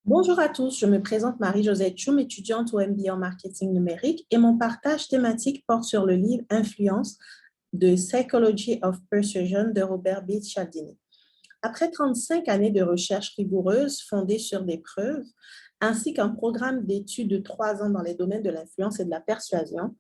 Bonjour à tous, je me présente Marie-Josette Choum, étudiante au MBA en marketing numérique et mon partage thématique porte sur le livre Influence de Psychology of Persuasion de Robert B. Cialdini. Après 35 années de recherche rigoureuse fondée sur des preuves, ainsi qu'un programme d'études de 3 ans dans les domaines de l'influence et de la persuasion,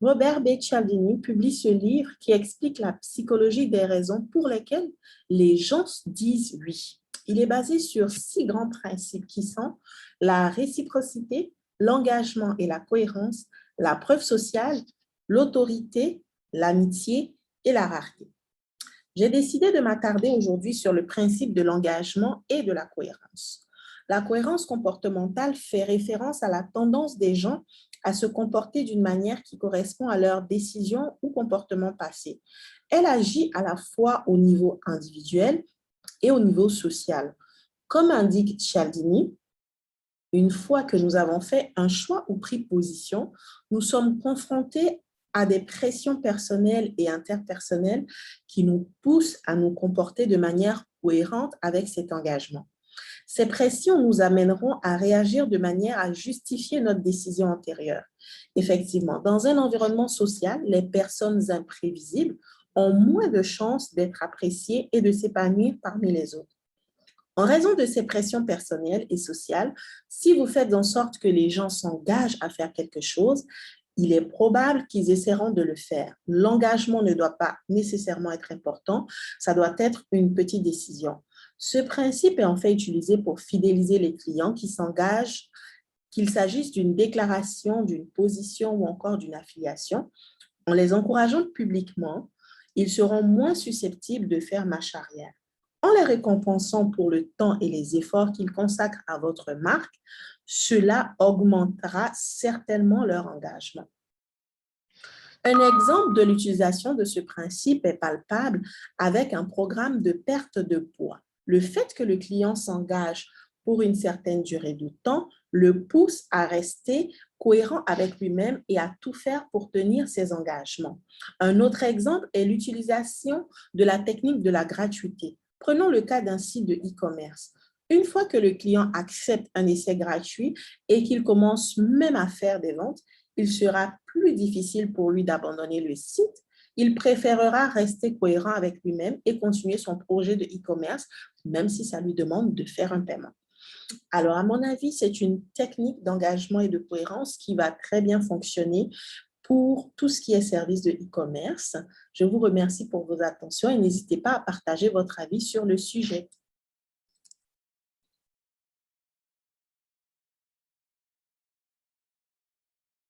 Robert B. Cialdini publie ce livre qui explique la psychologie des raisons pour lesquelles les gens disent oui. Il est basé sur 6 grands principes qui sont la réciprocité, l'engagement et la cohérence, la preuve sociale, l'autorité, l'amitié et la rareté. J'ai décidé de m'attarder aujourd'hui sur le principe de l'engagement et de la cohérence. La cohérence comportementale fait référence à la tendance des gens à se comporter d'une manière qui correspond à leurs décisions ou comportements passés. Elle agit à la fois au niveau individuel et au niveau social. Comme indique Cialdini, une fois que nous avons fait un choix ou pris position, nous sommes confrontés à des pressions personnelles et interpersonnelles qui nous poussent à nous comporter de manière cohérente avec cet engagement. Ces pressions nous amèneront à réagir de manière à justifier notre décision antérieure. Effectivement, dans un environnement social, les personnes imprévisibles ont moins de chances d'être appréciées et de s'épanouir parmi les autres. En raison de ces pressions personnelles et sociales, si vous faites en sorte que les gens s'engagent à faire quelque chose, il est probable qu'ils essaieront de le faire. L'engagement ne doit pas nécessairement être important, ça doit être une petite décision. Ce principe est en fait utilisé pour fidéliser les clients qui s'engagent, qu'il s'agisse d'une déclaration, d'une position ou encore d'une affiliation. En les encourageant publiquement, ils seront moins susceptibles de faire marche arrière. En les récompensant pour le temps et les efforts qu'ils consacrent à votre marque, cela augmentera certainement leur engagement. Un exemple de l'utilisation de ce principe est palpable avec un programme de perte de poids. Le fait que le client s'engage pour une certaine durée de temps le pousse à rester cohérent avec lui-même et à tout faire pour tenir ses engagements. Un autre exemple est l'utilisation de la technique de la gratuité. Prenons le cas d'un site de e-commerce. Une fois que le client accepte un essai gratuit et qu'il commence même à faire des ventes, il sera plus difficile pour lui d'abandonner le site. Il préférera rester cohérent avec lui-même et continuer son projet de e-commerce, même si ça lui demande de faire un paiement. Alors, à mon avis, c'est une technique d'engagement et de cohérence qui va très bien fonctionner pour tout ce qui est service de e-commerce. Je vous remercie pour vos attentions et n'hésitez pas à partager votre avis sur le sujet.